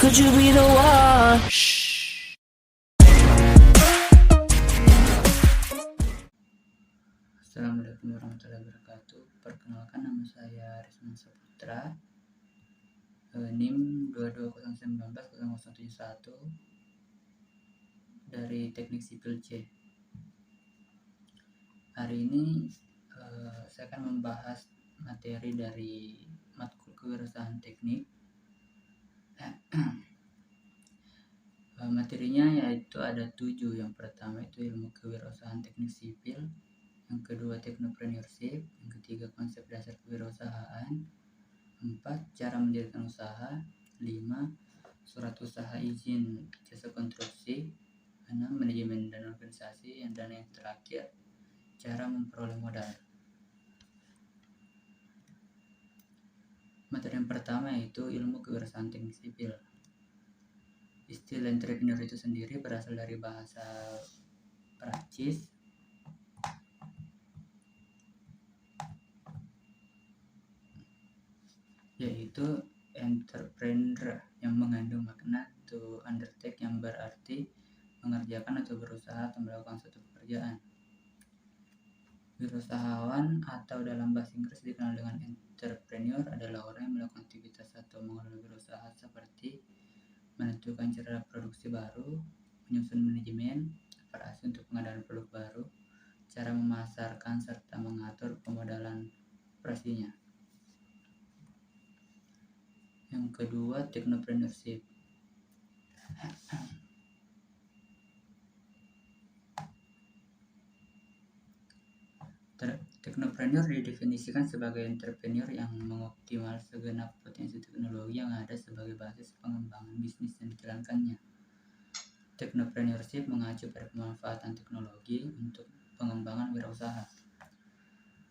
Could you be the one? Assalamualaikum warahmatullahi wabarakatuh. Perkenalkan, nama saya Risman Saputra, NIM 220190071 dari Teknik Sipil C. Hari ini saya akan membahas materi dari matkul kewirausahaan teknik. Materinya yaitu ada 7. Yang pertama itu ilmu kewirausahaan teknik sipil, yang kedua teknopreneurship, yang ketiga konsep dasar kewirausahaan, 4 cara mendirikan usaha, 5 surat usaha izin jasa konstruksi, 6 manajemen dan organisasi, dan yang terakhir cara memperoleh modal. Materi yang pertama yaitu ilmu kewirausahaan teknik sipil. Istilah entrepreneur itu sendiri berasal dari bahasa Prancis yaitu entrepreneur, yang mengandung makna to undertake, yang berarti mengerjakan atau berusaha atau melakukan suatu pekerjaan. Wirausahawan atau dalam bahasa Inggris dikenal dengan entrepreneur adalah orang yang melakukan aktivitas atau mengelola wirausaha seperti menentukan cara produksi baru, menyusun manajemen operasi untuk pengadaan produk baru, cara memasarkan serta mengatur pemodalan operasinya. Yang kedua, teknopreneurship. Teknopreneur didefinisikan sebagai entrepreneur yang mengoptimal segenap potensi teknologi yang ada sebagai basis pengembangan bisnis yang dijalankannya. Teknopreneurship mengacu pada pemanfaatan teknologi untuk pengembangan wirausaha.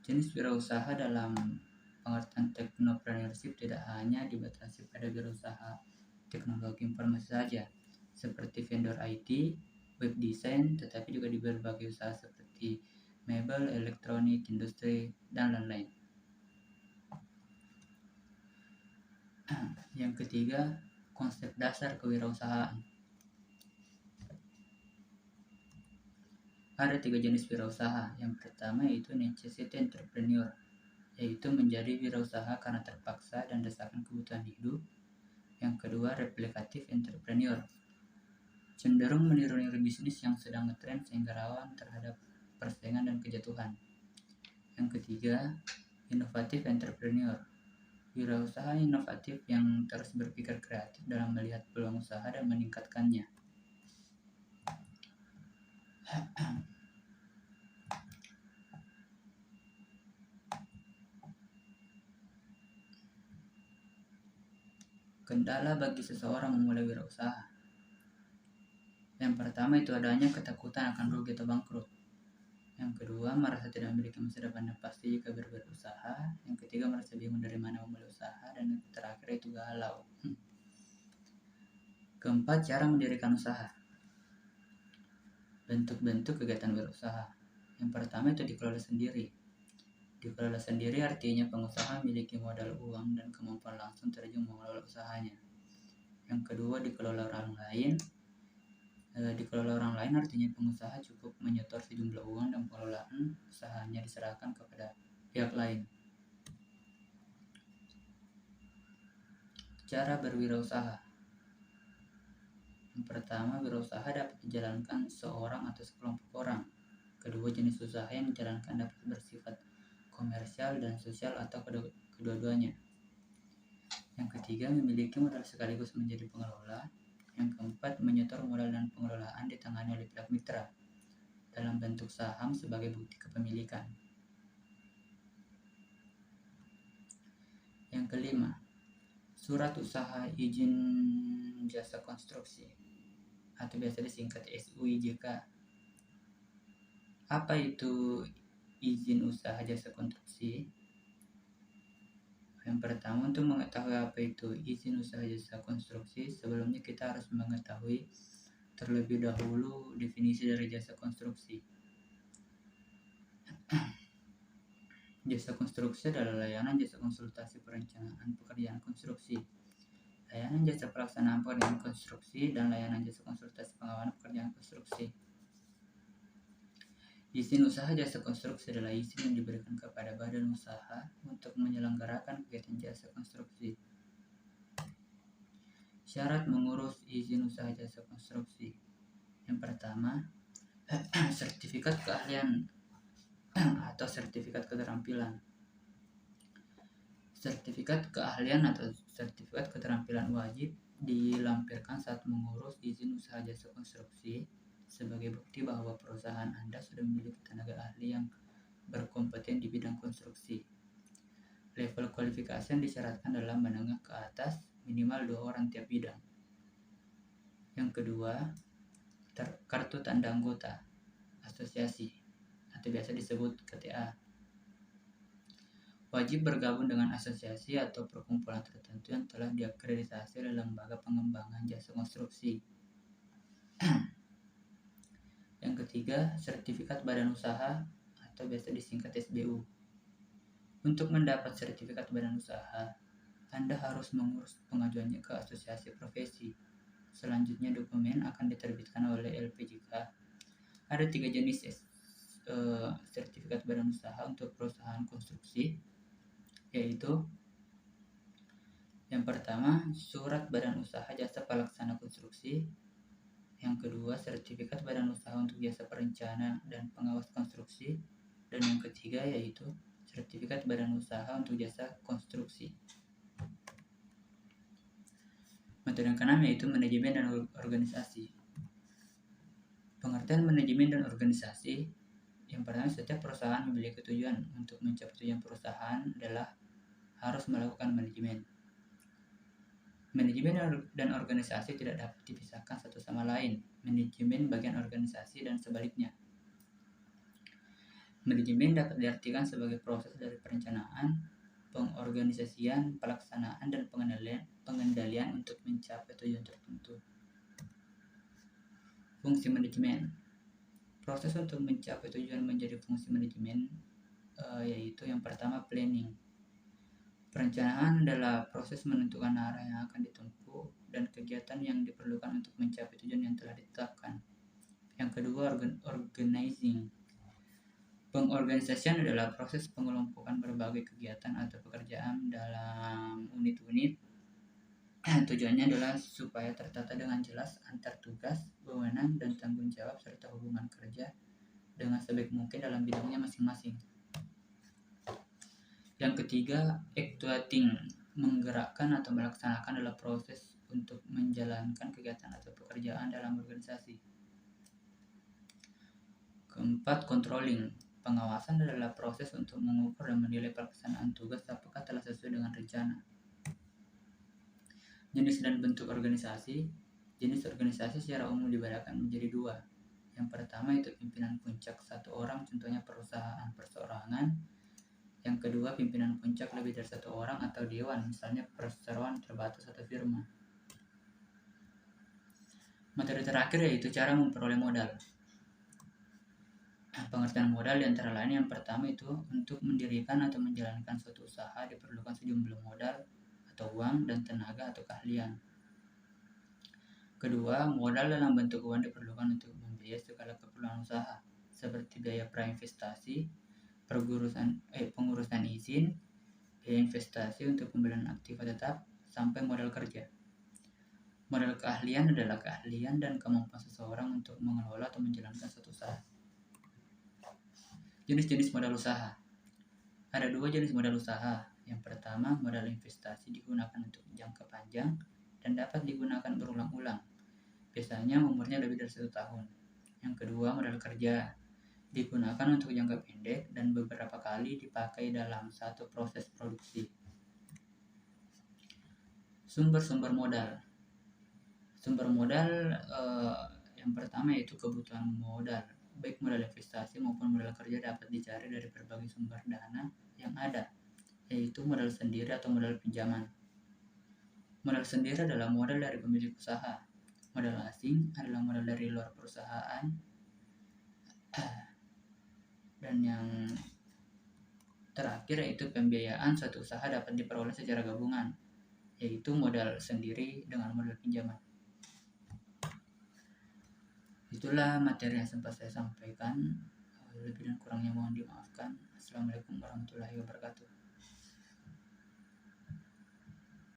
Jenis wirausaha dalam pengertian teknopreneurship tidak hanya dibatasi pada wirausaha teknologi informasi saja, seperti vendor IT, web design, tetapi juga di berbagai usaha seperti mebel, elektronik, industri, dan lain-lain. Yang ketiga, konsep dasar kewirausahaan. Ada 3 jenis wirausaha. Yang pertama yaitu necessity entrepreneur, yaitu menjadi wirausaha karena terpaksa dan desakan kebutuhan hidup. Yang kedua, replikatif entrepreneur, cenderung meniru-niru bisnis yang sedang ngetren sehingga rawan terhadap persaingan dan kejatuhan. Yang ketiga, inovatif entrepreneur, wirausaha inovatif yang terus berpikir kreatif dalam melihat peluang usaha dan meningkatkannya. Kendala bagi seseorang memulai wirausaha. Yang pertama itu adanya ketakutan akan rugi atau bangkrut. Yang kedua, merasa tidak memiliki masa depan yang pasti jika berusaha. Yang ketiga, merasa bingung dari mana memulai usaha. Dan yang terakhir itu galau. Keempat, cara mendirikan usaha. Bentuk-bentuk kegiatan berusaha. Yang pertama itu dikelola sendiri. Dikelola sendiri artinya pengusaha memiliki modal uang dan kemampuan langsung terjun mengelola usahanya. Yang kedua, dikelola orang lain. Dikelola orang lain artinya pengusaha cukup menyetor sejumlah uang dan pengelolaan usahanya diserahkan kepada pihak lain. Cara berwirausaha. Yang pertama, wirausaha dapat dijalankan seorang atau sekelompok orang. Kedua, jenis usaha yang dijalankan dapat bersifat komersial dan sosial atau kedua-duanya. Yang ketiga, memiliki modal sekaligus menjadi pengelola. Yang keempat, menyetor modal dan pengelolaan ditangani oleh pihak mitra dalam bentuk saham sebagai bukti kepemilikan. Yang kelima, surat usaha izin jasa konstruksi atau biasa disingkat SUIJK. Apa itu izin usaha jasa konstruksi? Yang pertama, untuk mengetahui apa itu izin usaha jasa konstruksi, sebelumnya kita harus mengetahui terlebih dahulu definisi dari jasa konstruksi. Jasa konstruksi adalah layanan jasa konsultasi perencanaan pekerjaan konstruksi. Layanan layanan jasa pelaksanaan pekerjaan konstruksi, dan layanan jasa konsultasi pengawalan pekerjaan konstruksi. Izin usaha jasa konstruksi adalah izin yang diberikan kepada badan usaha untuk menyelenggarakan kegiatan jasa konstruksi. Syarat mengurus izin usaha jasa konstruksi. Yang pertama, sertifikat keahlian atau sertifikat keterampilan. Sertifikat keahlian atau sertifikat keterampilan wajib dilampirkan saat mengurus izin usaha jasa konstruksi sebagai bukti bahwa perusahaan Anda sudah memiliki tenaga ahli yang berkompeten di bidang konstruksi. Level kualifikasi yang disyaratkan adalah menengah ke atas, minimal 2 orang tiap bidang. Yang kedua, kartu tanda anggota asosiasi atau biasa disebut KTA. Wajib bergabung dengan asosiasi atau perkumpulan tertentu yang telah diakreditasi oleh lembaga pengembangan jasa konstruksi. Yang ketiga, sertifikat badan usaha atau biasa disingkat SBU. Untuk mendapat sertifikat badan usaha, Anda harus mengurus pengajuannya ke asosiasi profesi. Selanjutnya, dokumen akan diterbitkan oleh LPJK. Ada 3 jenis sertifikat badan usaha untuk perusahaan konstruksi, yaitu yang pertama, surat badan usaha jasa pelaksana konstruksi. Yang kedua, sertifikat badan usaha untuk jasa perencana dan pengawas konstruksi. Dan yang ketiga yaitu sertifikat badan usaha untuk jasa konstruksi. Metode yang keenam yaitu manajemen dan organisasi. Pengertian manajemen dan organisasi. Yang pertama, setiap perusahaan memiliki tujuan. Untuk mencapai tujuan perusahaan adalah harus melakukan manajemen. Manajemen dan organisasi tidak dapat dipisahkan satu sama lain. Manajemen bagian organisasi dan sebaliknya. Manajemen dapat diartikan sebagai proses dari perencanaan, pengorganisasian, pelaksanaan, dan pengendalian untuk mencapai tujuan tertentu. Fungsi manajemen. Proses untuk mencapai tujuan menjadi fungsi manajemen yaitu yang pertama, planning. Perencanaan adalah proses menentukan arah yang akan ditempuh dan kegiatan yang diperlukan untuk mencapai tujuan yang telah ditetapkan. Yang kedua, organizing. Pengorganisasian adalah proses pengelompokan berbagai kegiatan atau pekerjaan dalam unit-unit. Tujuannya adalah supaya tertata dengan jelas antar tugas, wewenang, dan tanggung jawab serta hubungan kerja dengan sebaik mungkin dalam bidangnya masing-masing. Yang ketiga, actuating. Menggerakkan atau melaksanakan adalah proses untuk menjalankan kegiatan atau pekerjaan dalam organisasi. Keempat, controlling. Pengawasan adalah proses untuk mengukur dan menilai pelaksanaan tugas apakah telah sesuai dengan rencana. Jenis dan bentuk organisasi. Jenis organisasi secara umum dibedakan menjadi 2. Yang pertama itu pimpinan puncak 1 orang, contohnya perusahaan perseorangan. Yang kedua, pimpinan puncak lebih dari 1 orang atau dewan, misalnya perseroan terbatas atau firma. Materi terakhir yaitu cara memperoleh modal. Pengertian modal diantara lain yang pertama itu untuk mendirikan atau menjalankan suatu usaha diperlukan sejumlah modal atau uang dan tenaga atau keahlian. Kedua, modal dalam bentuk uang diperlukan untuk membiayai segala keperluan usaha seperti biaya prainvestasi, pengurusan izin, biaya investasi untuk pembelian aktiva tetap, sampai modal kerja. Modal keahlian adalah keahlian dan kemampuan seseorang untuk mengelola atau menjalankan suatu usaha. Jenis-jenis modal usaha. Ada 2 jenis modal usaha. Yang pertama, modal investasi digunakan untuk jangka panjang dan dapat digunakan berulang-ulang. Biasanya umurnya lebih dari 1 tahun. Yang kedua, modal kerja. Digunakan untuk jangka pendek dan beberapa kali dipakai dalam satu proses produksi. Sumber-sumber modal. Sumber modal yang pertama yaitu kebutuhan modal. Baik modal investasi maupun modal kerja dapat dicari dari berbagai sumber dana yang ada, yaitu modal sendiri atau modal pinjaman. Modal sendiri adalah modal dari pemilik usaha. Modal asing adalah modal dari luar perusahaan. Dan yang terakhir yaitu pembiayaan suatu usaha dapat diperoleh secara gabungan, yaitu modal sendiri dengan modal pinjaman. Itulah materi yang sempat saya sampaikan. Lebih dan kurangnya mohon dimaafkan. Assalamualaikum warahmatullahi wabarakatuh.